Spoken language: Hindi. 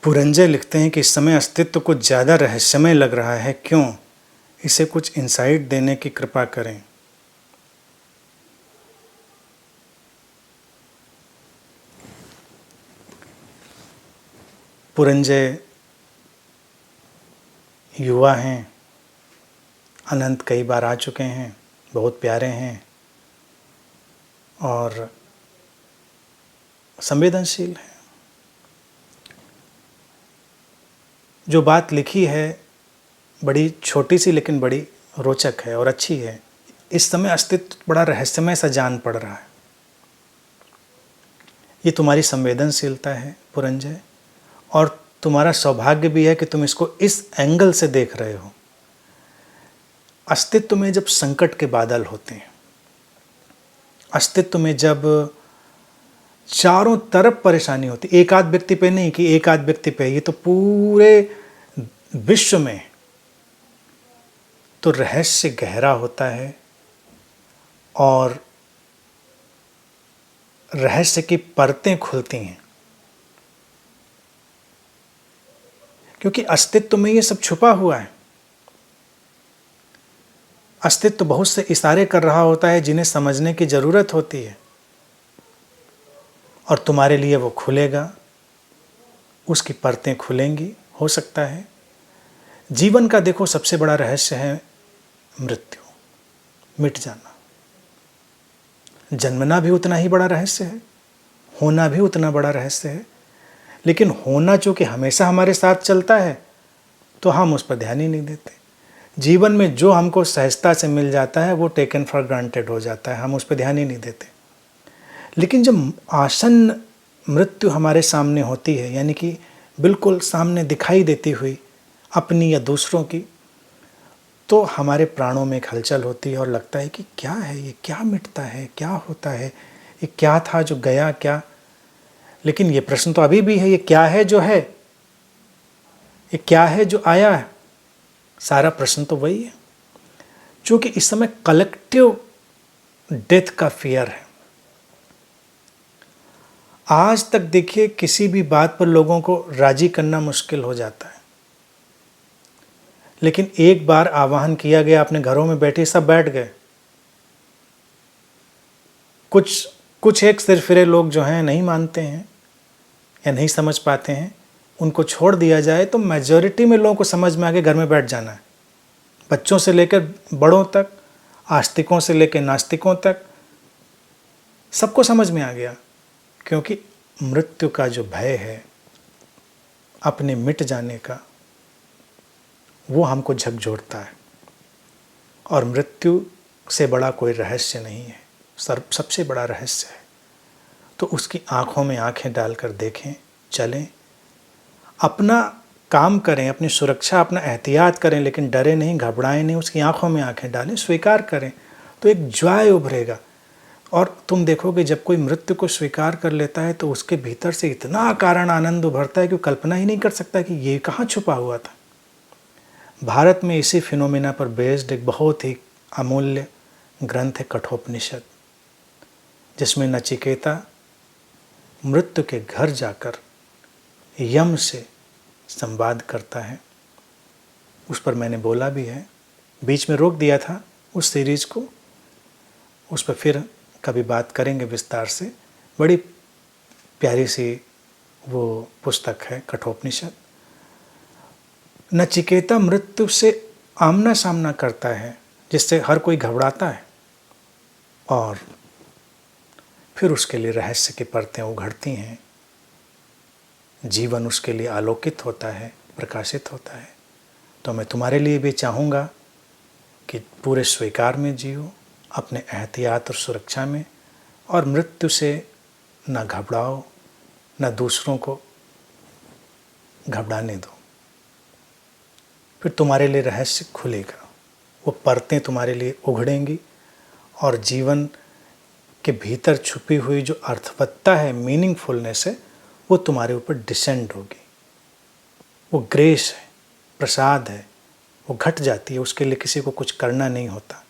पुरंजय लिखते हैं कि इस समय अस्तित्व को ज़्यादा रहस्यमय लग रहा है, क्यों? इसे कुछ इंसाइट देने की कृपा करें। पुरंजय युवा हैं, अनंत कई बार आ चुके हैं, बहुत प्यारे हैं और संवेदनशील हैं। जो बात लिखी है बड़ी छोटी सी लेकिन बड़ी रोचक है और अच्छी है। इस समय अस्तित्व बड़ा रहस्यमय सा जान पड़ रहा है। ये तुम्हारी संवेदनशीलता है पुरंजय, और तुम्हारा सौभाग्य भी है कि तुम इसको इस एंगल से देख रहे हो। अस्तित्व में जब संकट के बादल होते हैं, अस्तित्व में जब चारों तरफ परेशानी होती, एक आध व्यक्ति पे नहीं कि एक आध व्यक्ति पे, ये तो पूरे विश्व में, तो रहस्य गहरा होता है और रहस्य की परतें खुलती हैं, क्योंकि अस्तित्व में ये सब छुपा हुआ है। अस्तित्व बहुत से इशारे कर रहा होता है जिन्हें समझने की जरूरत होती है, और तुम्हारे लिए वो खुलेगा, उसकी परतें खुलेंगी। हो सकता है जीवन का देखो सबसे बड़ा रहस्य है मृत्यु, मिट जाना। जन्मना भी उतना ही बड़ा रहस्य है, होना भी उतना बड़ा रहस्य है, लेकिन होना चूंकि हमेशा हमारे साथ चलता है तो हम उस पर ध्यान ही नहीं देते। जीवन में जो हमको सहजता से मिल जाता है वो टेकन फॉर ग्रांटेड हो जाता है, हम उस पर ध्यान ही नहीं देते। लेकिन जब आसन्न मृत्यु हमारे सामने होती है, यानी कि बिल्कुल सामने दिखाई देती हुई, अपनी या दूसरों की, तो हमारे प्राणों में एक हलचल होती है और लगता है कि क्या है ये, क्या मिटता है, क्या होता है, ये क्या था जो गया, क्या। लेकिन ये प्रश्न तो अभी भी है, ये क्या है जो है, ये क्या है जो आया है, सारा प्रश्न तो वही है। क्योंकि इस समय कलेक्टिव डेथ का फियर है। आज तक देखिए किसी भी बात पर लोगों को राजी करना मुश्किल हो जाता है, लेकिन एक बार आह्वान किया गया, अपने घरों में बैठे सब बैठ गए। कुछ एक सिरफिरे लोग जो हैं नहीं मानते हैं या नहीं समझ पाते हैं, उनको छोड़ दिया जाए तो मेजॉरिटी में लोगों को समझ में आ गया घर में बैठ जाना है। बच्चों से लेकर बड़ों तक, आस्तिकों से लेकर नास्तिकों तक, सबको समझ में आ गया। क्योंकि मृत्यु का जो भय है, अपने मिट जाने का, वो हमको झकझोरता है। और मृत्यु से बड़ा कोई रहस्य नहीं है, सबसे बड़ा रहस्य है। तो उसकी आंखों में आंखें डालकर देखें, चलें, अपना काम करें, अपनी सुरक्षा, अपना एहतियात करें, लेकिन डरे नहीं, घबराएं नहीं, उसकी आंखों में आंखें डालें, स्वीकार करें, तो एक जॉय उभरेगा। और तुम देखोगे जब कोई मृत्यु को स्वीकार कर लेता है तो उसके भीतर से इतना कारण आनंद उभरता है कि कल्पना ही नहीं कर सकता कि ये कहाँ छुपा हुआ था। भारत में इसी फिनोमिना पर बेस्ड एक बहुत ही अमूल्य ग्रंथ है कठोपनिषद, जिसमें नचिकेता मृत्यु के घर जाकर यम से संवाद करता है। उस पर मैंने बोला भी है, बीच में रोक दिया था उस सीरीज को, उस पर फिर कभी बात करेंगे विस्तार से। बड़ी प्यारी सी वो पुस्तक है कठोपनिषद। नचिकेता मृत्यु से आमना सामना करता है, जिससे हर कोई घबराता है, और फिर उसके लिए रहस्य की परतें उघड़ती हैं, जीवन उसके लिए आलोकित होता है, प्रकाशित होता है। तो मैं तुम्हारे लिए भी चाहूँगा कि पूरे स्वीकार में जियो, अपने एहतियात और सुरक्षा में, और मृत्यु से न घबराओ, न दूसरों को घबराने दो। फिर तुम्हारे लिए रहस्य खुलेगा, वो परतें तुम्हारे लिए उघड़ेंगी, और जीवन के भीतर छुपी हुई जो अर्थवत्ता है, मीनिंगफुलनेस है, वो तुम्हारे ऊपर डिसेंड होगी। वो ग्रेस है, प्रसाद है, वो घट जाती है। उसके लिए किसी को कुछ करना नहीं होता।